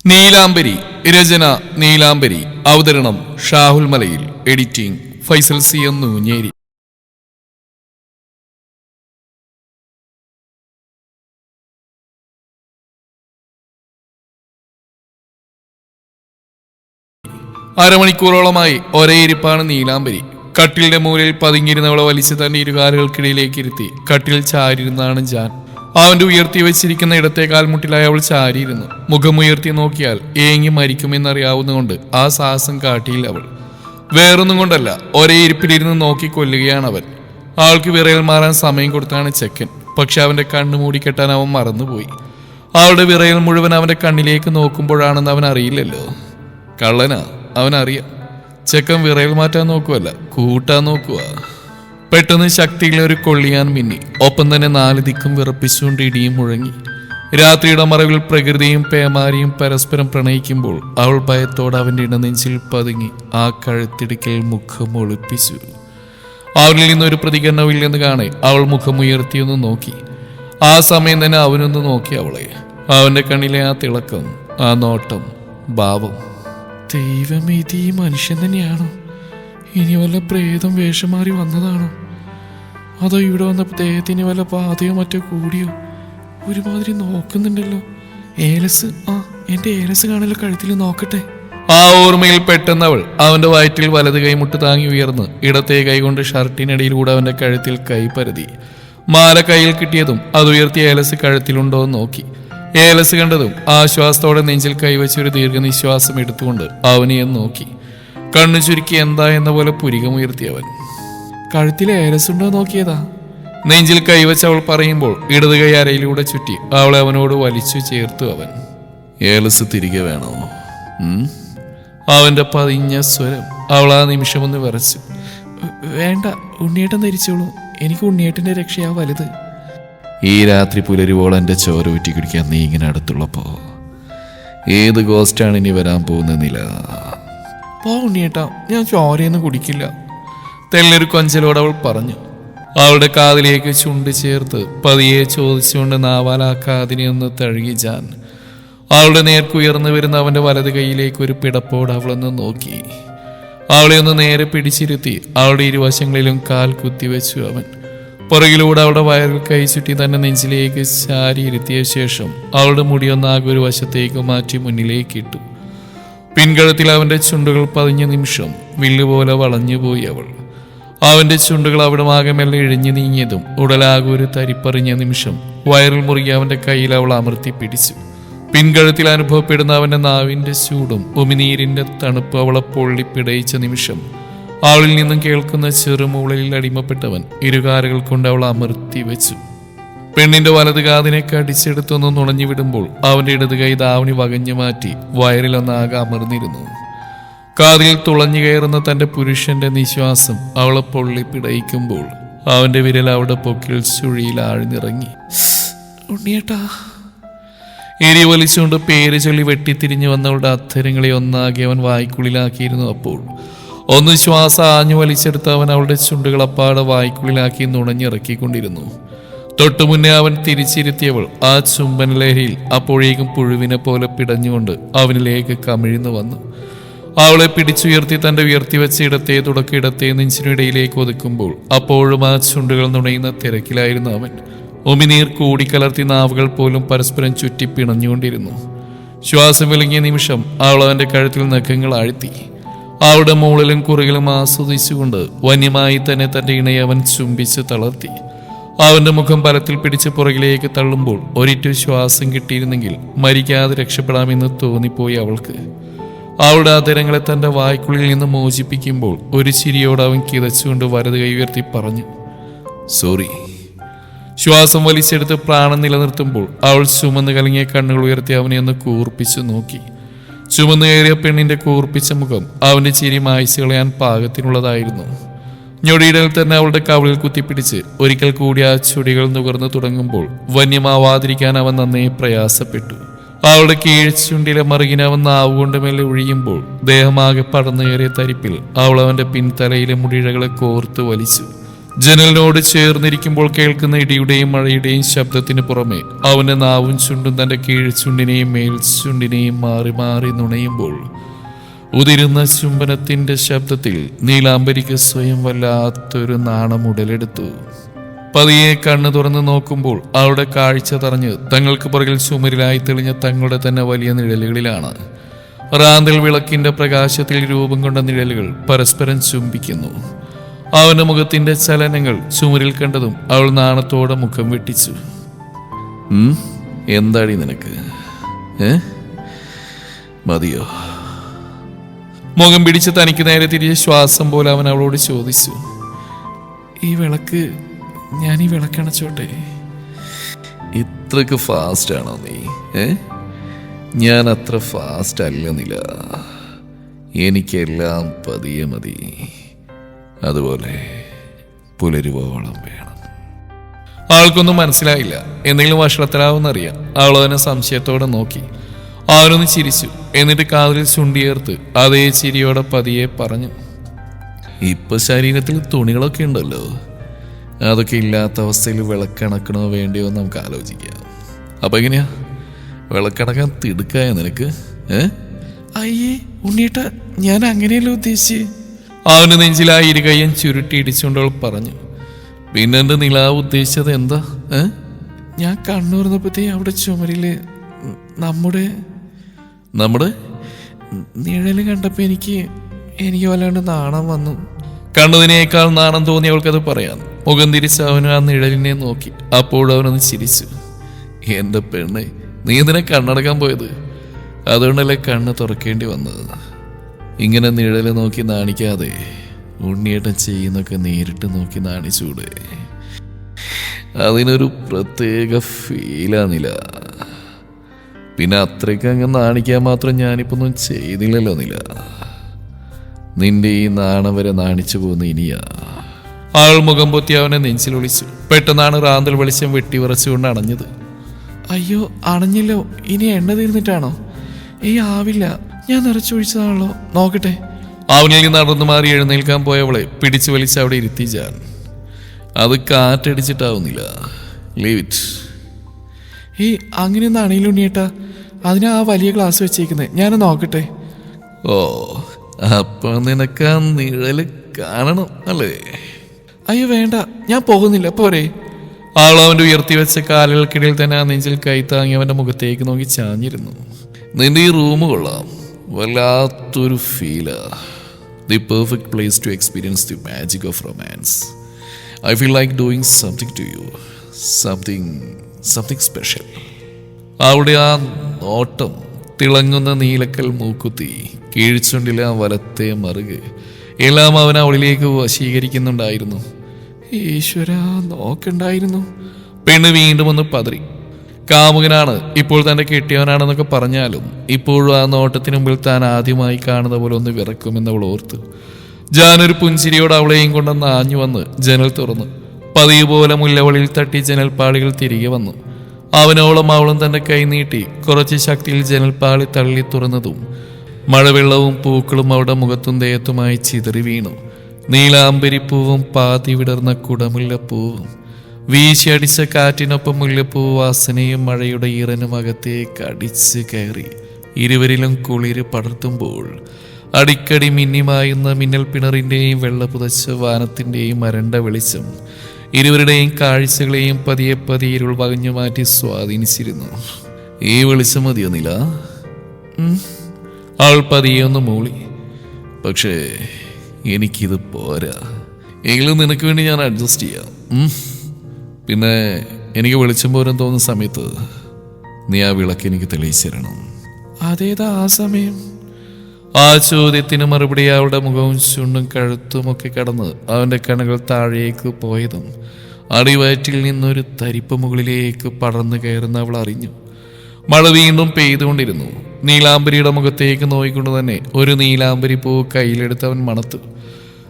നീലാംബരി. രചന നീലാംബരി. അവതരണം Shahul Malayil. Editing Faisal C Ennunjeri. അരമണിക്കൂറോളമായി ഒരേ ഇരിപ്പാണ് നീലാംബരി. കട്ടിലിന്റെ മൂലയിൽ പതുങ്ങിയിരുന്നവളെ വലിച്ചു തന്റെ ഇരുകാലുകൾക്കിടയിലേക്ക് ഇരുത്തി കട്ടിൽ ചാരിയിരുന്നാണ് ജാൻ. അവന്റെ ഉയർത്തി വെച്ചിരിക്കുന്ന ഇടത്തെ കാൽമുട്ടിലായി അവൾ ചാരിയിരുന്നു. മുഖമുയർത്തി നോക്കിയാൽ ഏങ്ങി മരിക്കുമെന്നറിയാവുന്നതുകൊണ്ട് ആ സാഹസം കാട്ടിയില്ല അവൾ. വേറൊന്നും കൊണ്ടല്ല, ഒരേ ഇരിപ്പിലിരുന്ന് നോക്കി കൊല്ലുകയാണ് അവൻ. ആൾക്ക് വിറയൽ മാറാൻ സമയം കൊടുത്താണ് ചെക്കൻ. പക്ഷെ അവന്റെ കണ്ണ് മൂടിക്കെട്ടാൻ അവൻ മറന്നുപോയി. അവളുടെ വിറയൽ മുഴുവൻ അവന്റെ കണ്ണിലേക്ക് നോക്കുമ്പോഴാണെന്ന് അവൻ അറിയില്ലല്ലോ. കള്ളനാ, അവനറിയാം. ചെക്കൻ വിറയൽ മാറ്റാൻ നോക്കുവല്ല, കൂട്ടാൻ നോക്കുക. പെട്ടെന്ന് ശക്തിയിലെ ഒരു കൊള്ളിയാൻ മിന്നി. ഒപ്പം തന്നെ നാല് ദിക്കും വിറപ്പിച്ചുകൊണ്ട് ഇടിയും മുഴങ്ങി. രാത്രിയുടെ മറവിൽ പ്രകൃതിയും പേമാരിയും പരസ്പരം പ്രണയിക്കുമ്പോൾ അവൾ ഭയത്തോടെ അവന്റെ ഇടനെഞ്ചിൽ പതുങ്ങി ആ കഴുത്തിടുക്കൽ മുഖം ഒളിപ്പിച്ചു. അവനിൽ നിന്നൊരു പ്രതികരണമില്ലെന്ന് കാണെ അവൾ മുഖമുയർത്തിയൊന്ന് നോക്കി. ആ സമയം തന്നെ അവനൊന്ന് നോക്കി അവളെ. അവന്റെ കണ്ണിലെ ആ തിളക്കം, ആ നോട്ടം, ഭാവം. ദൈവം, ഇത് ഈ മനുഷ്യൻ തന്നെയാണോ? ഇനി വല്ല പ്രേതം വേഷം മാറി വന്നതാണോ? അതോ ഇവിടെ വന്നപ്പോൾ ദേഹത്തിന് വല്ല പാതയോ മറ്റോ കൂടിയോ? ഒരുമാതിരി നോക്കുന്നുണ്ടല്ലോ. ഏലസ്, എന്റെ ഏലസ് കാണല്ലോ കഴുത്തിൽ, നോക്കട്ടെ. ആ ഓർമ്മയിൽ പെട്ടെന്ന് അവൾ അവന്റെ വയറ്റിൽ വലത് കൈമുട്ട് താങ്ങി ഉയർന്ന് ഇടത്തെ കൈ കൊണ്ട് ഷർട്ടിനിടയിലൂടെ അവന്റെ കഴുത്തിൽ കൈ പരതി. മാല കയ്യിൽ കിട്ടിയതും അത് ഉയർത്തി ഏലസ് കഴുത്തിലുണ്ടോ എന്ന് നോക്കി. ഏലസ് കണ്ടതും ആശ്വാസത്തോടെ നെഞ്ചിൽ കൈവച്ചൊരു ദീർഘനിശ്വാസം എടുത്തുകൊണ്ട് അവനെ നോക്കി. കണ്ണു ചുരുക്കി എന്താ എന്ന പോലെ പുരികമുയർത്തി അവൻ. കഴുത്തിലെ ഏലസുണ്ടോ നോക്കിയതാ. നെഞ്ചിൽ കൈവച്ച് അവൾ പറയുമ്പോൾ ഇടത് കൈ അരയിലൂടെ ചുറ്റി അവളെ അവനോട് വലിച്ചു ചേർത്തു അവൻ. ഏലസ് തിരികെ വേണോ? അവന്റെ പതിഞ്ഞ സ്വരം. അവൾ ആ നിമിഷമൊന്ന് വിറച്ചു. വേണ്ട, ഉണ്ണിയേട്ടൻ ധരിച്ചോളൂ. എനിക്ക് ഉണ്ണിയേട്ടന്റെ രക്ഷയാ വലുത്. ഈ രാത്രി പുലരുവോളം എൻ്റെ ചോര ഊറ്റി കുടിക്കാൻ നീ ഇങ്ങനെ അടുത്തുള്ളപ്പോ ഏത് ഗോസ്റ്റാണ് ഇനി വരാൻ പോകുന്നില്ല. പോ ഉണ്ണിയേട്ടാ, ഞാൻ ചോരയൊന്നും കുടിക്കില്ല. തെല്ലൊരു കൊഞ്ചലോട് അവൾ പറഞ്ഞു. അവളുടെ കാതിലേക്ക് ചുണ്ട് ചേർത്ത് പതിയെ ചോദിച്ചുകൊണ്ട് നാവാൽ ആ കാതിനെ ഒന്ന് തഴുകി ജാൻ. അവളുടെ നേർക്കുയർന്നു വരുന്ന അവന്റെ വലത് കൈയിലേക്ക് ഒരു പിടപ്പോട് അവളൊന്ന് നോക്കി. അവളെ ഒന്ന് നേരെ പിടിച്ചിരുത്തി അവളുടെ ഇരുവശങ്ങളിലും കാൽ കുത്തിവെച്ചു അവൻ. പുറകിലൂടെ അവളുടെ വയറിൽ കൈ ചുറ്റി തന്നെ നെഞ്ചിലേക്ക് ചാരി ഇരുത്തിയ ശേഷം അവളുടെ മുടിയൊന്നാകെ ഒരു വശത്തേക്ക് മാറ്റി മുന്നിലേക്ക് ഇട്ടു. പിൻകഴുത്തിൽ അവന്റെ ചുണ്ടുകൾ പതിഞ്ഞ നിമിഷം വില്ലുപോലെ വളഞ്ഞുപോയി അവൾ. അവന്റെ ചുണ്ടുകൾ അവിടെ ആകെ മെല്ലെ ഇഴഞ്ഞു നീങ്ങിയതും ഉടലാകെ ഒരു തരിപ്പറിഞ്ഞ നിമിഷം വയറിൽ മുറുകി അവന്റെ കയ്യിൽ അവൾ അമർത്തി പിടിച്ചു. പിൻകഴുത്തിൽ അനുഭവപ്പെടുന്ന അവന്റെ നാവിന്റെ ചൂടും ഉമിനീരിന്റെ തണുപ്പ് അവളെ പൊള്ളിപ്പിടയിച്ച നിമിഷം അവളിൽ നിന്നും കേൾക്കുന്ന ചെറുമൂളയിൽ അടിമപ്പെട്ടവൻ ഇരുകാലുകൾ കൊണ്ട് അവൾ അമർത്തി വെച്ചു. പെണ്ണിന്റെ വലത് കാതിനെ കടിച്ചെടുത്തൊന്ന് നുണഞ്ഞു വിടുമ്പോൾ അവന്റെ ഇടത് കൈ ദാവണി വകഞ്ഞു മാറ്റി വയറിലൊന്നാകെ അമർന്നിരുന്നു. കാതിൽ തുളഞ്ഞു കയറുന്ന തന്റെ പുരുഷന്റെ നിശ്വാസം അവളെ പൊള്ളിപ്പിടയിക്കുമ്പോൾ അവന്റെ വിരൽ അവിടെ പൊക്കിൽ ചുഴിയിൽ ആഴ്ന്നിറങ്ങി. ഉണ്ണിയേട്ടാ. എരിവലിച്ചുകൊണ്ട് പേര് ചൊല്ലി വെട്ടിത്തിരിഞ്ഞു വന്നവളുടെ അധരങ്ങളെ ഒന്നാകെ അവൻ വായ്ക്കുള്ളിലാക്കിയിരുന്നു. അപ്പോൾ ഒന്ന് ശ്വാസം ആഞ്ഞു വലിച്ചെടുത്ത് അവൻ അവളുടെ ചുണ്ടുകൾ അപ്പാടെ വായ്ക്കുള്ളിലാക്കി നുണഞ്ഞിറക്കിക്കൊണ്ടിരുന്നു. തൊട്ടു മുന്നേ അവൻ തിരിച്ചിരുത്തിയവൾ ആ ചുംബന ലഹരിയിൽ അപ്പോഴേക്കും പുഴുവിനെ പോലെ പിടഞ്ഞുകൊണ്ട് അവനിലേക്ക് കമിഴ്ന്നു വന്നു. അവളെ പിടിച്ചുയർത്തി തന്റെ ഉയർത്തിവെച്ച ഇടത്തെ തുടക്ക ഇടത്തെ നെഞ്ചിനിടയിലേക്ക് ഒതുക്കുമ്പോൾ അപ്പോഴും ആ ചുണ്ടുകൾ നുണയുന്ന തിരക്കിലായിരുന്നു അവൻ. ഉമിനീർ കൂടിക്കലർത്തി നാവുകൾ പോലും പരസ്പരം ചുറ്റി പിണഞ്ഞുകൊണ്ടിരുന്നു. ശ്വാസം വിലങ്ങിയ നിമിഷം അവൾ അവന്റെ കഴുത്തിൽ നഖങ്ങൾ ആഴ്ത്തി. അവളുടെ മുകളിലും കുറുകിലും ആസ്വദിച്ചുകൊണ്ട് വന്യമായി തന്നെ തന്റെ ഇണയെ അവൻ ചുംബിച്ച് തളർത്തി. അവന്റെ മുഖം ബലത്തിൽ പിടിച്ച് പുറകിലേക്ക് തള്ളുമ്പോൾ ഒരിറ്റു ശ്വാസം കിട്ടിയിരുന്നെങ്കിൽ മരിക്കാതെ രക്ഷപ്പെടാമെന്ന് തോന്നിപ്പോയി അവൾക്ക്. അവളുടെ ആദരങ്ങളെ തന്റെ വായ്ക്കുള്ളിൽ നിന്ന് മോചിപ്പിക്കുമ്പോൾ ഒരു ചിരിയോട് അവൻ കിതച്ചുകൊണ്ട് വലത് കൈ ഉയർത്തി പറഞ്ഞു, സോറി. ശ്വാസം വലിച്ചെടുത്ത് പ്രാണൻ നിലനിർത്തുമ്പോൾ അവൾ ചുമന്ന് കലങ്ങിയ കണ്ണുകൾ ഉയർത്തി അവനെ ഒന്ന് കൂർപ്പിച്ചു നോക്കി. ചുമന്നു കയറിയ പെണ്ണിന്റെ കൂർപ്പിച്ച മുഖം അവന്റെ ചിരി മായ്ച്ചു കളയാൻ പാകത്തിനുള്ളതായിരുന്നു. ഞൊടിയിടയിൽ തന്നെ അവളുടെ കവിളിൽ കുത്തിപ്പിടിച്ച് ഒരിക്കൽ കൂടി ആ ചുടികൾ നുകർന്നു തുടങ്ങുമ്പോൾ വന്യമാവാതിരിക്കാൻ അവൻ നന്നേ പ്രയാസപ്പെട്ടു. അവളുടെ കീഴ്ചുണ്ടിലെ മറുകിനെ അവൻ നാവുകൊണ്ട് മേലെ ഒഴിയുമ്പോൾ ദേഹമാകെ പടന്നു കയറിയ തരിപ്പിൽ അവൾ അവന്റെ പിൻതലയിലെ മുടിഴകളെ കോർത്തു വലിച്ചു. ജനലിനോട് ചേർന്നിരിക്കുമ്പോൾ കേൾക്കുന്ന ഇടിയുടെയും മഴയുടെയും ശബ്ദത്തിന് പുറമെ അവന്റെ നാവും ചുണ്ടും തന്റെ കീഴ്ചുണ്ടിനെയും മേൽചുണ്ടിനെയും മാറി മാറി നുണയുമ്പോൾ ഉതിരുന്ന ചുംബനത്തിന്റെ ശബ്ദത്തിൽ നീലാംബരിക്ക് സ്വയം വല്ലാത്തൊരു നാണം ഉടലെടുത്തു. പതിയെ കണ്ണു തുറന്ന് നോക്കുമ്പോൾ അവളുടെ കാഴ്ച തറഞ്ഞ് തങ്ങൾക്ക് പുറകിൽ ചുമരിലായി തെളിഞ്ഞ തങ്ങളുടെ തന്നെ വലിയ നിഴലുകളിലാണ്. റാന്തൽ വിളക്കിന്റെ പ്രകാശത്തിൽ രൂപം കൊണ്ട നിഴലുകൾ പരസ്പരം ചുംബിക്കുന്നു. അവന്റെ മുഖത്തിന്റെ ചലനങ്ങൾ ചുമരിൽ കണ്ടതും അവൾ നാണത്തോടെ മുഖം വെട്ടിച്ചു. എന്താടി നിനക്ക്? മതിയോ? മുഖം പിടിച്ച് തനിക്ക് നേരെ തിരിച്ച് ശ്വാസം പോലെ അവൻ അവളോട് ചോദിച്ചു. ഈ വിളക്ക് ഞാൻ ഈ വിളക്കണച്ചോട്ടെ? ഇത്രക്ക് ഫാസ്റ്റ് ആണോ നീ? ഞാൻ അത്ര ഫാസ്റ്റ് അല്ലെന്നില്ല. എനിക്കെല്ലാം പതിയെ മതി. അതുപോലെ പുലരുവോളം വേണം. ആൾക്കൊന്നും മനസ്സിലായില്ല. എന്തെങ്കിലും വഷളത്തിലാവുമെന്നറിയാം. അവൾ അവനെ സംശയത്തോടെ നോക്കി. അവനൊന്ന് ചിരിച്ചു. എന്നിട്ട് കാതിൽ ചുണ്ടിയേർത്ത് അതേ ചിരിയോടെ പതിയെ പറഞ്ഞു. ഇപ്പൊ ശരീരത്തിൽ തുണികളൊക്കെ ഉണ്ടല്ലോ. അതൊക്കെ ഇല്ലാത്ത അവസ്ഥയിൽ വിളക്കണക്കണോ വേണ്ടിയോ നമുക്ക് ആലോചിക്കാം. അപ്പൊ എങ്ങനെയാ വിളക്കണക്കാൻ തിടുക്കായ നിനക്ക്? അയ്യേ ഉണ്ണീട്ട, ഞാൻ അങ്ങനെയല്ല ഉദ്ദേശിച്ച്. അവന് നെഞ്ചിലായി ഇരുകയ്യൻ ചുരുട്ടി ഇടിച്ചുകൊണ്ടവൾ പറഞ്ഞു. പിന്നെന്റെ നിലാവ് ഉദ്ദേശിച്ചത് എന്താ? ഞാൻ കണ്ണൂർന്നപ്പോഴത്തേ അവിടെ ചുമരില് നമ്മുടെ നിഴല് കണ്ടപ്പോ എനിക്ക് വല്ലാണ്ട് നാണം വന്നു. കണ്ടതിനേക്കാൾ നാണം തോന്നി അവൾക്കത് പറയാൻ. മുഖം തിരിച്ച് അവന് ആ നിഴലിനെ നോക്കി. അപ്പോഴും അവനൊന്ന് ചിരിച്ചു. എന്റെ പെണ്ണെ, നീ ഇതിനെ കണ്ണടക്കാൻ പോയത്? അതുകൊണ്ടല്ലേ കണ്ണ് തുറക്കേണ്ടി വന്നത്. ഇങ്ങനെ നിഴല് നോക്കി നാണിക്കാതെ ഉണ്ണിയേട്ടൻ ചെയ്യുന്നൊക്കെ നേരിട്ട് നോക്കി നാണിച്ചൂടെ? അതിനൊരു പ്രത്യേക ഫീലാന്നില്ല. പിന്നെ അത്രയ്ക്ക് അങ്ങ് നാണിക്കാൻ മാത്രം ഞാനിപ്പൊന്നും ചെയ്തില്ലല്ലോ നില. നിന്റെ ഈ നാണം വരെ നാണിച്ചു പോകുന്ന ഇനിയാ. ആൾ മുഖം പൊത്തി അവനെ നെഞ്ചിലൊളിച്ചു. പെട്ടെന്നാണ് റാന്തൽ വെളിച്ചം വെട്ടിവിറച്ചുകൊണ്ട് അണഞ്ഞത്. അയ്യോ, അണഞ്ഞല്ലോ. ഇനി എണ്ണ തീർന്നിട്ടാണോ? ആവില്ല, ഞാൻ നിറച്ചൊഴിച്ചതാണല്ലോ. നോക്കട്ടെ. അവനിൽ നടന്നു മാറി എഴുന്നേൽക്കാൻ പോയവളെ പിടിച്ചു വലിച്ച് അവിടെ ഇരുത്തി ജാൻ. അത് കാറ്റടിച്ചിട്ടാവുന്നില്ല. Leave it. അങ്ങനെയൊന്നും അണയിലുണ്ണിയേട്ടാ. അതിനാ ആ വലിയ ഗ്ലാസ് വെച്ചേക്കുന്നത്. ഞാൻ നോക്കട്ടെ. ഓ, അപ്പൊ നിനക്ക് ആ നിഴല് കാണണം അല്ലേ? അയ്യോ വേണ്ട, ഞാൻ പോകുന്നില്ല, പോരെ. ആൾ അവന്റെ ഉയർത്തി വെച്ച കാലുകൾക്കിടയിൽ തന്നെ ആ നെഞ്ചിൽ കൈ താങ്ങി അവന്റെ മുഖത്തേക്ക് നോക്കി ചാഞ്ഞിരുന്നു. നിന്റെ ഈ റൂം കൊള്ളാം. വല്ലാത്തൊരു ഫീലാ. The perfect place to experience the magic of romance. I feel like doing something to you. Something special. അവിടെ ആ നോട്ടം, തിളങ്ങുന്ന നീലക്കൽ മൂക്കുത്തി, കീഴ്ച്ചുണ്ടിലെ ആ വലത്തെ മറുക്, എല്ലാം അവൻ അവളിലേക്ക് വശീകരിക്കുന്നുണ്ടായിരുന്നു. ഈശ്വര, നോക്കണ്ടായിരുന്നു. പെണ്ണ് വീണ്ടും ഒന്ന് പതറി. കാമുകനാണ്, ഇപ്പോൾ തന്റെ കെട്ടിയവനാണെന്നൊക്കെ പറഞ്ഞാലും ഇപ്പോഴും ആ നോട്ടത്തിന് മുമ്പിൽ താൻ ആദ്യമായി കാണുന്ന പോലെ ഒന്ന് വിറക്കുമെന്ന് അവൾ ഓർത്തു. ജാനൊരു പുഞ്ചിരിയോട് അവളെയും കൊണ്ടൊന്ന് ആഞ്ഞു വന്ന് ജനൽ തുറന്നു. പതിവ് പോലെ മുല്ലവളിൽ തട്ടി ജനൽപ്പാളികൾ തിരികെ വന്നു. അവനോളം അവളും തന്റെ കൈ നീട്ടി കുറച്ച് ശക്തിയിൽ ജനൽപ്പാളി തള്ളി തുറന്നതും മഴവെള്ളവും പൂക്കളും അവളുടെ മുഖത്തും ദേഹത്തുമായി ചിതറി വീണു. നീലാംബരിപ്പൂവും പാതി വിടർന്ന കുടമുല്ലപ്പൂവും വീശിയടിച്ച കാറ്റിനൊപ്പം മുല്ലപ്പൂ വാസനയും മഴയുടെ ഈറനും അകത്തേക്ക് അടിച്ച് കയറി ഇരുവരിലും കുളിര് പടർത്തുമ്പോൾ അടിക്കടി മിന്നിമായുന്ന മിന്നൽ പിണറിന്റെയും വെള്ളപുതച്ച വാനത്തിന്റെയും മരണ്ട വെളിച്ചം ഇരുവരുടെയും കാഴ്ചകളെയും പതിയെ പതിയെ ഇരുൾ വകഞ്ഞു മാറ്റി സ്വാധീനിച്ചിരുന്നു. ഈ വെളിച്ചം മതിയൊന്നില്ല. അവൾ പതിയെ ഒന്ന് മൂളി. പക്ഷേ എനിക്കിത് പോരാ. എങ്കിലും നിനക്ക് വേണ്ടി ഞാൻ അഡ്ജസ്റ്റ് ചെയ്യാം. പിന്നെ എനിക്ക് വെളിച്ചം പോരാൻ തോന്നുന്ന സമയത്ത് നീ ആ വിളക്ക് എനിക്ക് തെളിയിച്ചു തരണം. അതേതാ ആ സമയം? ആ ചോദ്യത്തിന് മറുപടി അവളുടെ മുഖവും ചുണ്ടും കഴുത്തുമൊക്കെ കടന്ന് അവന്റെ കണ്ണുകൾ താഴേക്ക് പോയതും അടിവയറ്റിൽ നിന്നൊരു തരിപ്പ് മുകളിലേക്ക് പടർന്നു കയറുന്ന അവൾ അറിഞ്ഞു. മഴ വീണ്ടും പെയ്തുകൊണ്ടിരുന്നു. നീലാംബരിയുടെ മുഖത്തേക്ക് നോയിക്കൊണ്ട് തന്നെ ഒരു നീലാംബരി പൂ കയ്യിലെടുത്ത് അവൻ മണത്തു.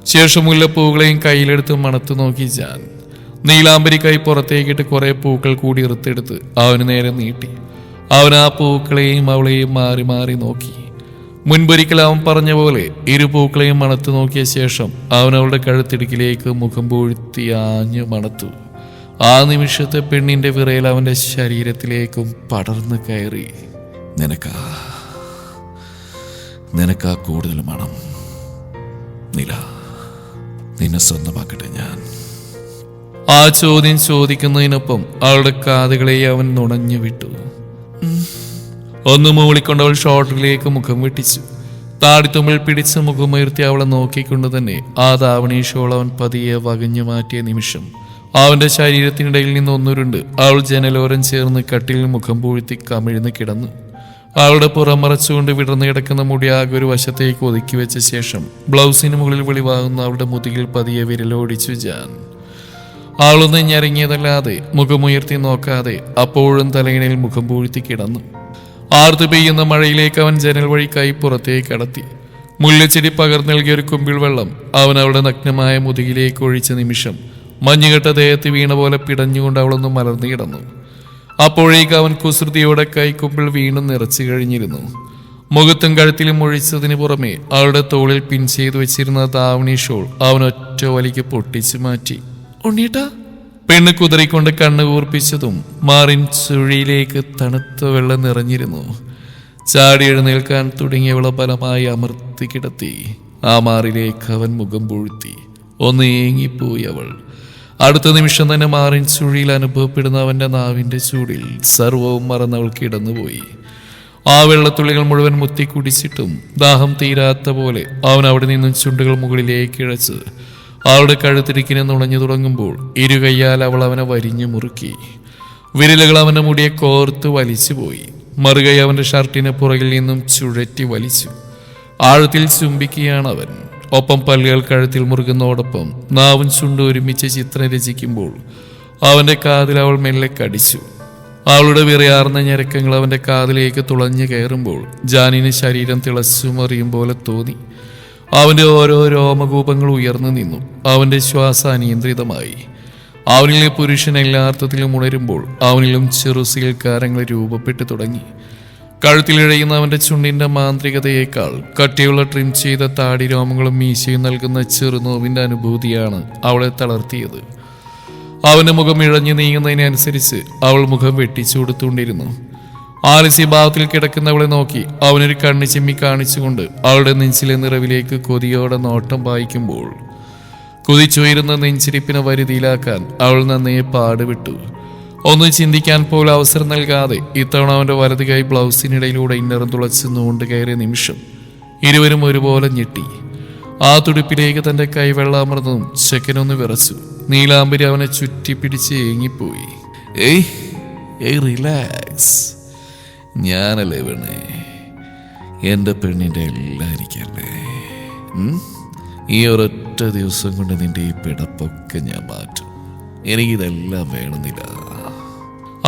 ശേഷം മുല്ലപ്പൂകളെയും കയ്യിലെടുത്ത് മണത്ത് നോക്കി ജാൻ. നീലാംബരി കൈ പുറത്തേക്കിട്ട് കുറെ പൂക്കൾ കൂടി ഇറുത്തെടുത്ത് അവന് നേരെ നീട്ടി. അവൻ ആ പൂക്കളെയും അവളെയും മാറി മാറി നോക്കി. മുൻപൊരിക്കൽ അവൻ പറഞ്ഞ പോലെ ഇരുപൂക്കളെയും മണത്തു നോക്കിയ ശേഷം അവൻ അവളുടെ കഴുത്തിടുക്കിലേക്ക് മുഖം പൂഴ്ത്തി ആഞ്ഞു മണത്തു. ആ നിമിഷത്തെ പെണ്ണിന്റെ വിറയൽ അവന്റെ ശരീരത്തിലേക്കും പടർന്നു കയറി. നിനക്കാ കൂടുതൽ മണം. നില, നിന്നെ സ്വന്തമാക്കട്ടെ ഞാൻ. ആ ചോദ്യം ചോദിക്കുന്നതിനൊപ്പം അവളുടെ കാതുകളെ അവൻ നുണഞ്ഞു വിട്ടു. ഒന്ന് മൂളിക്കൊണ്ടവൾ ഷോൾഡറിലേക്ക് മുഖം വെട്ടിച്ചു. താടിത്തുമ്പിൽ പിടിച്ച് മുഖമുയർത്തി അവളെ നോക്കിക്കൊണ്ട് തന്നെ ആ ദാവണി ഷോൾ അവൻ പതിയെ വകഞ്ഞു മാറ്റിയ നിമിഷം അവന്റെ ശരീരത്തിനിടയിൽ നിന്ന് ഒന്നുരുണ്ട് അവൾ ജനലോരം ചേർന്ന് കട്ടിലിൽ മുഖം പൂഴ്ത്തി കമിഴ്ന്ന് കിടന്നു. അവളുടെ പുറം മറച്ചുകൊണ്ട് വിടർന്നു കിടക്കുന്ന മുടിയാകെ ഒരു വശത്തേക്ക് ഒതുക്കി വെച്ച ശേഷം ബ്ലൗസിന് മുകളിൽ വെളിവാകുന്ന അവളുടെ മുതുകിൽ പതിയെ വിരലോടിച്ചു ജാൻ. അവളൊന്ന് ഞെരങ്ങിയതല്ലാതെ മുഖമുയർത്തി നോക്കാതെ അപ്പോഴും തലയിണയിൽ മുഖം പൂഴ്ത്തി കിടന്നു. ആർത്തു പെയ്യുന്ന മഴയിലേക്ക് അവൻ ജനൽ വഴി കൈ പുറത്തേക്ക് കടത്തി. മുല്ലച്ചെടി പകർന്നു നൽകിയ ഒരു കുമ്പിൾ വെള്ളം അവൻ അവളുടെ നഗ്നമായ മുതുകിലേക്ക് ഒഴിച്ച നിമിഷം മഞ്ഞുകെട്ട ദേഹത്ത് വീണ പോലെ പിടഞ്ഞുകൊണ്ട് അവളൊന്ന് മലർന്നു കിടന്നു. അപ്പോഴേക്ക് അവൻ കുസൃതിയോടെ കൈക്കുമ്പിൾ വീണ്ടും നിറച്ചു കഴിഞ്ഞിരുന്നു. മുഖത്തും കഴുത്തിലും ഒഴിച്ചതിന് പുറമെ അവളുടെ തോളിൽ പിൻ ചെയ്തു വെച്ചിരുന്ന ദാവണി ഷോൾ അവൻ ഒറ്റ വലിക്ക് പൊട്ടിച്ചു മാറ്റി. ഉണ്ണീട്ടാ, പെണ്ണ് കുതറിക്കൊണ്ട് കണ്ണ് കൂർപ്പിച്ചതും മാറിൻ ചുഴിയിലേക്ക് തണുത്ത വെള്ളം നിറഞ്ഞിരുന്നു. ചാടി എഴുന്നേൽക്കാൻ തുടങ്ങിയവളെ ബലമായി അമർത്തി കിടത്തി. ആ മാറിലേക്ക് അവൻ മുഖം പൂഴ്ത്തി. ഒന്ന് ഏങ്ങിപ്പോയി അവൾ. അടുത്ത നിമിഷം തന്നെ മാറിൻ ചുഴിയിൽ അനുഭവപ്പെടുന്ന അവന്റെ നാവിന്റെ ചൂടിൽ സർവവും മറന്നവൾ കിടന്നുപോയി. ആ വെള്ളത്തുള്ളികൾ മുഴുവൻ മുത്തി കുടിച്ചിട്ടും ദാഹം തീരാത്ത പോലെ അവൻ അവിടെ നിന്നും ചുണ്ടുകൾ മുകളിലേക്ക് ഇഴച്ച് അവളുടെ കഴുത്തിരിക്കിനെ നുണഞ്ഞു തുടങ്ങുമ്പോൾ ഇരുകയ്യാൽ അവൾ അവനെ വരിഞ്ഞു മുറുക്കി. വിരലുകൾ അവന്റെ മുടിയെ കോർത്ത് വലിച്ചു പോയി. മറുകൈ അവന്റെ ഷർട്ടിന് പുറകിൽ നിന്നും ചുഴറ്റി വലിച്ചു. ആഴത്തിൽ ചുംബിക്കുകയാണ് അവൻ. ഒപ്പം പല്ലുകൾ കഴുത്തിൽ മുറുകുന്നതോടൊപ്പം നാവും ചുണ്ടും ഒരുമിച്ച് ചിത്രം രചിക്കുമ്പോൾ അവന്റെ കാതിൽ അവൾ മെല്ലെ കടിച്ചു. അവളുടെ വിറയാർന്ന ഞരക്കങ്ങൾ അവന്റെ കാതിലേക്ക് തുളഞ്ഞു കയറുമ്പോൾ ജാനിന് ശരീരം തിളച്ചു മറിയും പോലെ തോന്നി. അവന്റെ ഓരോ രോമകൂപങ്ങൾ ഉയർന്നു നിന്നു. അവന്റെ ശ്വാസം അനിയന്ത്രിതമായി. അവനിലെ പുരുഷൻ എല്ലാ അർത്ഥത്തിലും ഉണരുമ്പോൾ അവനിലും ചെറുസീൽക്കാരങ്ങൾ രൂപപ്പെട്ടു തുടങ്ങി. കഴുത്തിലിഴയുന്ന അവന്റെ ചുണ്ടിന്റെ മാന്ത്രികതയേക്കാൾ കട്ടിയുള്ള ട്രിം ചെയ്ത താടി രോമങ്ങളും മീശയും നൽകുന്ന ചെറുനോവിന്റെ അനുഭൂതിയാണ് അവളെ തളർത്തിയത്. അവന്റെ മുഖം ഇഴഞ്ഞു നീങ്ങുന്നതിനനുസരിച്ച് അവൾ മുഖം വെട്ടിച്ചു കൊടുത്തുകൊണ്ടിരുന്നു. ആലസ്യ ഭാവത്തിൽ കിടക്കുന്നവളെ നോക്കി അവനൊരു കണ്ണു ചിമ്മി കാണിച്ചുകൊണ്ട് അവളുടെ നെഞ്ചിലെ നിറവിലേക്ക് കൊതിയോടെ നോട്ടം പായിക്കുമ്പോൾ കുതിച്ചുയരുന്ന നെഞ്ചിരിപ്പിനെ വരുതിയിലാക്കാൻ അവൾ നന്നേ പാടുവിട്ടു. ഒന്ന് ചിന്തിക്കാൻ പോലും അവസരം നൽകാതെ ഇത്തവണ അവന്റെ വലത് കൈ ബ്ലൗസിനിടയിലൂടെ ഇന്നറും തുളച്ച് നൂണ്ട് കയറിയ നിമിഷം ഇരുവരും ഒരുപോലെ ഞെട്ടി. ആ തുടിപ്പിലേക്ക് തന്റെ കൈ വെള്ളാമർന്നതും ചെക്കനൊന്ന് വിറച്ചു. നീലാംബരി അവനെ ചുറ്റിപ്പിടിച്ച് ഏങ്ങിപ്പോയി. ഏയ് റിലാക്സ്. ഞാനല്ലേ പെണ്ണേ, എൻ്റെ പെണ്ണിൻ്റെ എല്ലാം എനിക്കല്ലേ. ഈ ഒരൊറ്റ ദിവസം കൊണ്ട് നിന്റെ ഈ പിടപ്പൊക്കെ ഞാൻ മാറ്റും. എനിക്കിതെല്ലാം വേണമെന്നില്ല.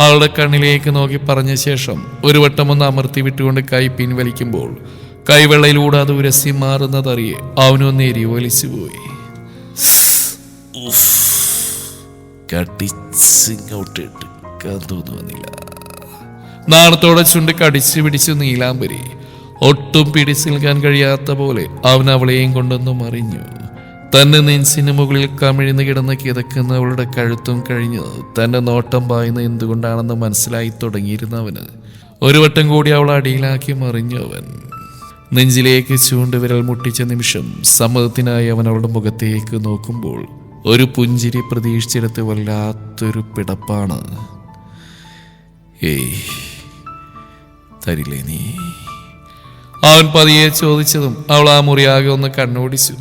അവളുടെ കണ്ണിലേക്ക് നോക്കി പറഞ്ഞ ശേഷം ഒരു വട്ടം ഒന്ന് അമർത്തി വിട്ടുകൊണ്ട് കൈ പിൻവലിക്കുമ്പോൾ കൈവെള്ളയിലൂടെ അത് ഉരസി മാറുന്നതറിയെ അവനൊന്ന് എരിവലിച്ചു പോയി. കടിച്ചിങ്ങോട്ട് എടുക്കാൻ തോന്നുന്നില്ല. നാണത്തോടെ ചുണ്ട് കടിച്ചു പിടിച്ചു നീലാംബരി. ഒട്ടും പിടിച്ചു നിൽക്കാൻ കഴിയാത്ത പോലെ അവൻ അവളെയും കൊണ്ടൊന്നു മറിഞ്ഞു. തന്നെ നെഞ്ചിന് മുകളിൽ കമിഴ്ന്ന് കിടന്ന് കിതക്കുന്ന അവളുടെ കഴുത്തും കഴിഞ്ഞ് തന്റെ നോട്ടം പായുന്ന എന്തുകൊണ്ടാണെന്ന് മനസ്സിലായി തുടങ്ങിയിരുന്നവന് ഒരു വട്ടം കൂടി അവൾ അടിയിലാക്കി മറിഞ്ഞു. അവൻ നെഞ്ചിലേക്ക് ചൂണ്ടുവിരൽ മുട്ടിച്ച നിമിഷം സമ്മതത്തിനായി അവൻ അവളുടെ മുഖത്തേക്ക് നോക്കുമ്പോൾ ഒരു പുഞ്ചിരി പ്രതീക്ഷിച്ചെടുത്ത് വല്ലാത്തൊരു പിടപ്പാണ്. ഏയ്, തരില്ലേ നീ? അവൻ പതിയെ ചോദിച്ചതും അവൾ ആ മുറിയാകെ ഒന്ന് കണ്ണോടിച്ചു.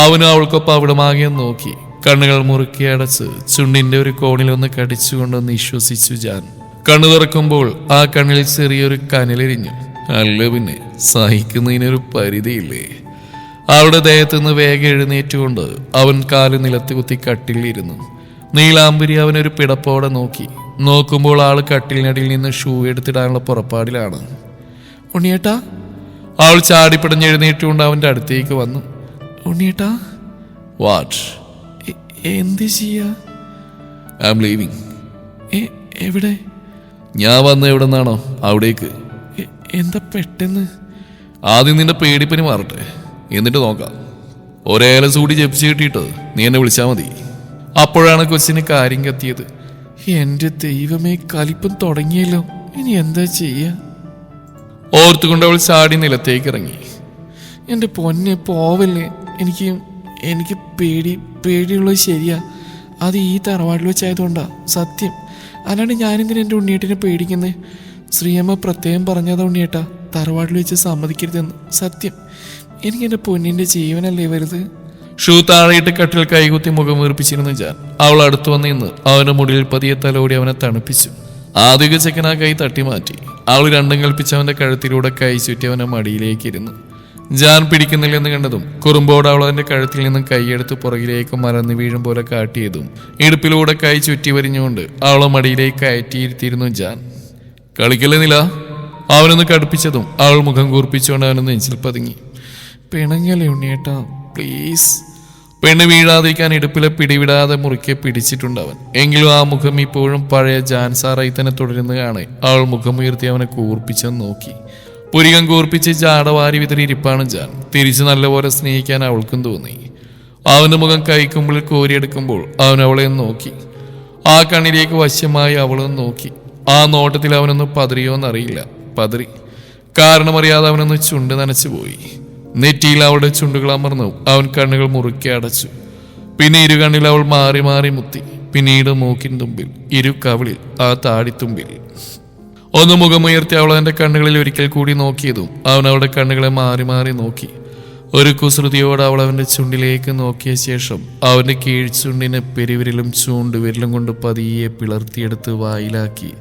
അവനും അവൾക്കൊപ്പം അവിടമാകെ നോക്കി. കണ്ണുകൾ മുറുക്കി അടച്ച് ചുണ്ടിന്റെ ഒരു കോണിലൊന്ന് കടിച്ചുകൊണ്ടൊന്ന് വിശ്വസിച്ചു ജാൻ. കണ്ണു തുറക്കുമ്പോൾ ആ കണ്ണിൽ ചെറിയൊരു കനലെരിഞ്ഞു. അല്ല പിന്നെ, സഹിക്കുന്നതിനൊരു പരിധിയില്ലേ? അവളുടെ ദേഹത്തുനിന്ന് വേഗം എഴുന്നേറ്റുകൊണ്ട് അവൻ കാല് നിലത്ത് കുത്തി കട്ടിലിരുന്നു. നീലാംബരി അവനൊരു പിടപ്പോടെ നോക്കി. നോക്കുമ്പോൾ ആള് കട്ടിലിനടിയിൽ നിന്ന് ഷൂ എടുത്തിടാനുള്ള പുറപ്പാടിലാണ്. ഉണ്ണിയേട്ടാ, അവൾ ചാടിപ്പിടഞ്ഞെഴുന്നേറ്റുകൊണ്ട് അവന്റെ അടുത്തേക്ക് വന്നു. ഉണ്ണിയേട്ടാ. വാട്ട്? എന്ത് ചെയ്യാ? I am leaving. എവിടെ? ഞാൻ വന്ന എവിടെ നിന്നാണോ അവിടേക്ക്. എന്താ പെട്ടെന്ന്? ആദ്യം നിന്റെ പേടിപ്പനി മാറട്ടെ, എന്നിട്ട് നോക്കാം. ഒരേലസ് കൂടി ജപിച്ച് കിട്ടിയിട്ട് നീ എന്നെ വിളിച്ചാൽ മതി. അപ്പോഴാണ് കൊച്ചിന് കാര്യം കത്തിയത്. എന്റെ ദൈവമേ, കലിപ്പം തുടങ്ങിയല്ലോ, ഇനി എന്താ ചെയ്യാ? ഓർത്തുകൊണ്ട് അവൾ ചാടി നിലത്തേക്ക് ഇറങ്ങി. എന്റെ പൊന്നെ പോവല്ലേ, എനിക്ക് പേടിയുള്ളത് ശരിയാ. അത് ഈ തറവാട്ടിൽ വെച്ചായതുകൊണ്ടാ, സത്യം. അല്ലാണ്ട് ഞാനെന്തിനാ എൻ്റെ ഉണ്ണിയേട്ടിനെ പേടിക്കുന്നേ? ശ്രീയമ്മ പ്രത്യേകം പറഞ്ഞതാ ഉണ്ണിയേട്ടാ, തറവാട്ടിൽ വെച്ച് സമ്മതിക്കരുതെന്ന്. സത്യം, എനിക്ക് എൻ്റെ പൊന്നിൻ്റെ ജീവനല്ലേ വരുത്. ഷൂ താഴെയിട്ട് കട്ടിൽ കൈകുത്തി മുഖം വീർപ്പിച്ചിരുന്നു ജാൻ. അവൾ അടുത്തു വന്ന് നിന്ന് അവന്റെ മുടിയിൽ പതിയെ തലോടി അവനെ തണുപ്പിച്ചു. ആദ്യ ചെക്കൻ ആ കൈ തട്ടി മാറ്റി. അവൾ രണ്ടും കൽപ്പിച്ച് അവന്റെ കഴുത്തിലൂടെ കൈ ചുറ്റി അവനെ മടിയിലേക്ക് ഇരുന്നു. ജാൻ പിടിക്കുന്നില്ലെന്ന് കണ്ടതും കുറുമ്പോട് അവൾ അവന്റെ കഴുത്തിൽ നിന്നും കൈയെടുത്ത് പുറകിലേക്ക് മറന്നു വീഴും പോലെ കാട്ടിയതും ഇടുപ്പിലൂടെ കൈ ചുറ്റി വരിഞ്ഞുകൊണ്ട് അവളെ മടിയിലേക്ക് കയറ്റിയിരുത്തിയിരുന്നു ജാൻ. കളിക്കല്ലേ നില? അവനൊന്ന് കടുപ്പിച്ചതും അവൾ മുഖം കൂർപ്പിച്ചുകൊണ്ട് അവനൊന്ന് നെഞ്ചിൽ പതുങ്ങി. പിണങ്ങല്ലേ ഉണ്ണിയേട്ടാ, പ്ലീസ്. പെണ്ണ് വീഴാതിരിക്കാൻ ഇടുപ്പിലെ പിടിവിടാതെ മുറുക്കെ പിടിച്ചിട്ടുണ്ട് അവൻ. എങ്കിലും ആ മുഖം ഇപ്പോഴും പഴയ ജാൻ സാറായി തന്നെ തുടരുന്നതാണ്. അവൾ മുഖമുയർത്തി അവനെ കൂർപ്പിച്ചെന്ന് നോക്കി. പുരികം കൂർപ്പിച്ച് ജാടവാരി വിതറിയിരിപ്പാണ് ജാൻ. തിരിച്ചു നല്ലപോലെ സ്നേഹിക്കാൻ അവൾക്കും തോന്നി. അവന്റെ മുഖം കൈക്കുമ്പിളിൽ കോരിയെടുക്കുമ്പോൾ അവൻ അവളെ നോക്കി. ആ കണ്ണിലേക്ക് വശ്യമായി അവളും നോക്കി. ആ നോട്ടത്തിൽ അവനൊന്ന് പതറിയോന്നറിയില്ല. പതറി. കാരണമറിയാതെ അവനൊന്ന് ചുണ്ട് നനച്ചു പോയി. നെറ്റിയിൽ അവളുടെ ചുണ്ടുകൾ അമർന്നു. അവൻ കണ്ണുകൾ മുറുക്കി അടച്ചു. പിന്നെ ഇരു കണ്ണിൽ അവൾ മാറി മാറി മുത്തി. പിന്നീട് മൂക്കിൻ തുമ്പിൽ, ഇരു കവിളിൽ, ആ താടിത്തുമ്പിൽ. ഒന്ന് മുഖമുയർത്തി അവൾ അവന്റെ കണ്ണുകളിൽ ഒരിക്കൽ കൂടി നോക്കിയതും അവൻ അവളുടെ കണ്ണുകളെ മാറി മാറി നോക്കി. ഒരു കുസൃതിയോടെ അവൾ അവന്റെ ചുണ്ടിലേക്ക് നോക്കിയ ശേഷം അവന്റെ കീഴ്ചുണ്ടിനെ പെരുവിരലും ചൂണ്ടുവിരലും കൊണ്ട് പതിയെ പിളർത്തിയെടുത്ത് വായിലാക്കി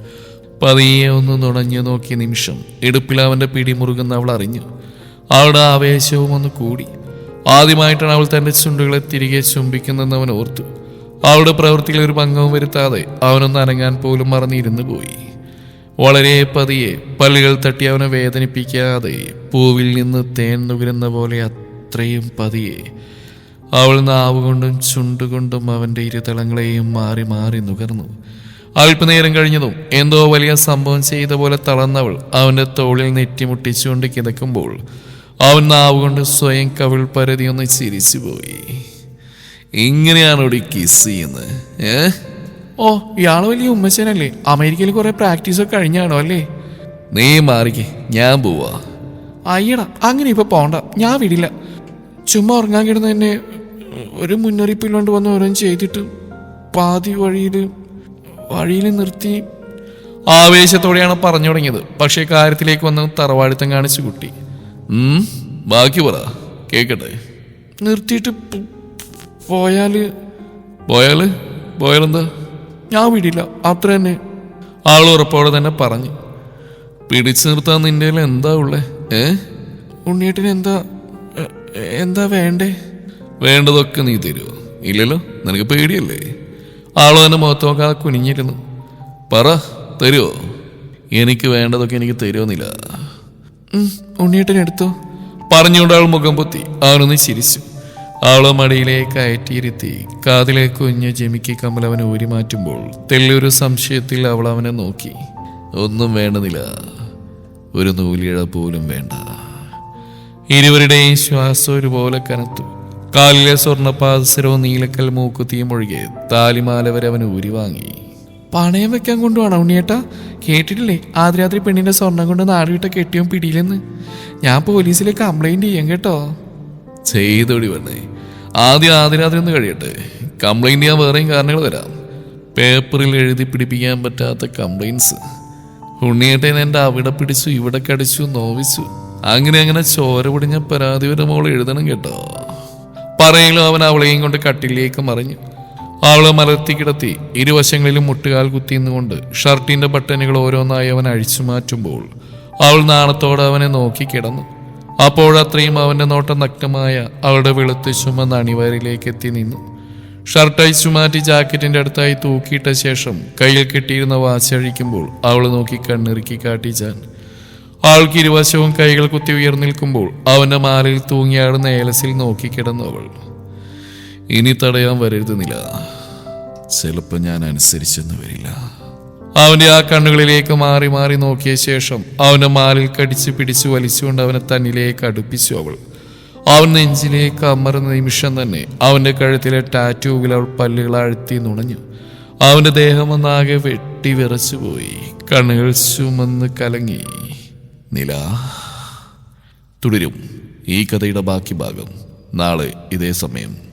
പതിയെ ഒന്ന് നുണഞ്ഞു നോക്കിയ നിമിഷം ഇടുപ്പിൽ അവന്റെ പിടിമുറുകുന്ന അവൾ അറിഞ്ഞു. അവളുടെ ആവേശവും ഒന്ന് കൂടി. ആദ്യമായിട്ടാണ് അവൾ തന്റെ ചുണ്ടുകളെ തിരികെ ചുംബിക്കുന്നെന്ന് അവൻ ഓർത്തു. അവളുടെ പ്രവൃത്തിയിൽ ഒരു ഭംഗവും വരുത്താതെ അവനൊന്ന് അനങ്ങാൻ പോലും മറന്നിരുന്നു പോയി. വളരെ പതിയെ പല്ലുകൾ തട്ടി അവനെ വേദനിപ്പിക്കാതെ പൂവിൽ നിന്ന് തേൻ നുകരുന്ന പോലെ അത്രയും പതിയെ അവൾ നാവുകൊണ്ടും ചുണ്ടുകൊണ്ടും അവന്റെ ഇരുതളങ്ങളെയും മാറി മാറി നുകർന്നു. അല്പനേരം കഴിഞ്ഞതും എന്തോ വലിയ സംഭവം ചെയ്ത പോലെ തളർന്നവൾ അവന്റെ തോളിൽ നെറ്റിമുട്ടിച്ചുകൊണ്ട് കിടക്കുമ്പോൾ അവൻ നാവുകൊണ്ട് സ്വയം കവിൾ പരതി ഒന്ന് ചിരിച്ചുപോയി. ഇങ്ങനെയാണോ കിസ് ചെയ്യുന്നത്? ഓ, ഇയാള് വലിയ ഉമ്മച്ചനല്ലേ? അമേരിക്കയിൽ കുറെ പ്രാക്ടീസൊക്കെ കഴിഞ്ഞാണോ അല്ലേ? നീ മാറിക്കേ, ഞാൻ പോവാ. അയ്യടാ, അങ്ങനെ ഇപ്പൊ പോണ്ട, ഞാൻ വിടില്ല. ചുമ്മാ ഉറങ്ങാൻ കിടന്ന് തന്നെ ഒരു മുന്നറിയിപ്പില്ലാണ്ട് വന്ന് ഓരോന്ന് ചെയ്തിട്ട് പാതി വഴിയിൽ നിർത്തി. ആവേശത്തോടെയാണ് പറഞ്ഞു തുടങ്ങിയത്. പക്ഷേ കാര്യത്തിലേക്ക് വന്ന് തറവാടിത്തം കാണിച്ചു കുട്ടി. ബാക്കി പറ, കേക്കട്ടെ. നിർത്തിയിട്ട് പോയാലെന്താ? ഞാൻ വിടില്ല, അത്ര തന്നെ. ആൾ ഉറപ്പോടെ തന്നെ പറഞ്ഞു. പിടിച്ചു നിർത്താൻ നിന്റെ എന്താ ഉള്ളേ? ഉണ്ണിയേട്ടിന് എന്താ വേണ്ടേ? വേണ്ടതൊക്കെ നീ തരുമോ? ഇല്ലല്ലോ, നിനക്ക് പേടിയല്ലേ? ആളോ തന്നെ മുഖത്ത് നോക്കാതെ കുനിഞ്ഞിരുന്നു. പറ, തരുമോ? എനിക്ക് വേണ്ടതൊക്കെ എനിക്ക് തരുമെന്നില്ല. ഉണ്ണിയേട്ടനെടുത്തോ പറഞ്ഞുകൊണ്ട് അവൾ മുഖം പൊത്തി. അവനൊന്ന് ചിരിച്ചു. അവളെ മടിയിലേക്ക് കയറ്റിയിരുത്തി കാതിലെ കുഞ്ഞ് ജമിക്കി കമ്മൽ അവനെ ഊരി മാറ്റുമ്പോൾ തെല്ലൊരു സംശയത്തിൽ അവൾ അവനെ നോക്കി. ഒന്നും വേണ്ടതില്ല, ഒരു നൂലിഴ പോലും വേണ്ട. ഇരുവരുടെയും ശ്വാസം ഒരുപോലെ കനത്തു. കാലിലെ സ്വർണ്ണപാദസരവും നീലക്കൽ മൂക്കുത്തിയും ഒഴികെ താലിമാല വരെ അവൻ ഊരി വാങ്ങി. പണയം വെക്കാൻ കൊണ്ടുപോണോ ഉണ്ണിയേട്ടാ? കേട്ടിട്ടില്ലേ ആദ്യരാത്രി പെണ്ണിന്റെ സ്വർണം കൊണ്ട് നാടുവിട്ട കെട്ടിയും പിടിയിലെന്ന്? ഞാൻ പോലീസിലെ കംപ്ലൈന്റ് ചെയ്യാം കേട്ടോ. ചെയ്തോടി വന്നേ, ആദ്യരാത്രി ഒന്ന് കഴിയട്ടെ. കംപ്ലൈന്റ് ചെയ്യാൻ വേറെയും കാരണങ്ങൾ വരാം. പേപ്പറിൽ എഴുതി പിടിപ്പിക്കാൻ പറ്റാത്ത കംപ്ലൈൻസ്. ഉണ്ണിയേട്ടൻ എൻ്റെ അവിടെ പിടിച്ചു, ഇവിടെ കടിച്ചു, നോവിച്ചു, അങ്ങനെ ചോര പൊടിഞ്ഞ പരാതി വരെ മോൾ എഴുതണം കേട്ടോ. പറയലും അവൻ അവളെയും കൊണ്ട് കട്ടിലേക്ക് മറിഞ്ഞു. അവളെ മലർത്തി കിടത്തി ഇരുവശങ്ങളിലും മുട്ടുകാൽ കുത്തിന്നുകൊണ്ട് ഷർട്ടിന്റെ ബട്ടനുകൾ ഓരോന്നായി അവൻ അഴിച്ചു മാറ്റുമ്പോൾ അവൾ നാണത്തോടെ അവനെ നോക്കി കിടന്നു. അപ്പോഴത്രയും അവന്റെ നോട്ടം നഗ്നമായ അവളുടെ വെളുത്ത് ചുമന്ന അണിവയറിലേക്ക് എത്തി നിന്നു. ഷർട്ട് അഴിച്ചു മാറ്റി ജാക്കറ്റിന്റെ അടുത്തായി തൂക്കിയിട്ട ശേഷം കയ്യിൽ കെട്ടിയിരുന്ന വാച്ച് അഴിക്കുമ്പോൾ അവൾ നോക്കി കണ്ണിറുക്കി കാട്ടി ജാൻ. ആൾക്ക് ഇരുവശവും കൈകൾ കുത്തി ഉയർന്നിൽക്കുമ്പോൾ അവന്റെ മാലയിൽ തൂങ്ങിയാടുന്ന ഏലസിൽ നോക്കി കിടന്നു അവൾ. ഇനി തടയാൻ വരരുതെന്നില്ല, ചിലപ്പോൾ ഞാൻ അനുസരിച്ചെന്ന് വരില്ല. അവന്റെ ആ കണ്ണുകളിലേക്ക് മാറി മാറി നോക്കിയ ശേഷം അവന്റെ മാറിൽ കടിച്ചു പിടിച്ചു വലിച്ചുകൊണ്ട് അവനെ തന്നിലേക്ക് അടുപ്പിച്ചു അവൾ. അവൻ നെഞ്ചിലേക്ക് അമർന്ന നിമിഷം തന്നെ അവന്റെ കഴുത്തിലെ ടാറ്റൂവിൽ അവൾ പല്ലുകൾ അഴുത്തി നുണഞ്ഞു. അവന്റെ ദേഹം ഒന്നാകെ വെട്ടി വിറച്ചുപോയി. കണ്ണുകൾ ചുമന്ന് കലങ്ങി. നില. തുടരും ഈ കഥയുടെ ബാക്കി ഭാഗം നാളെ ഇതേ സമയം.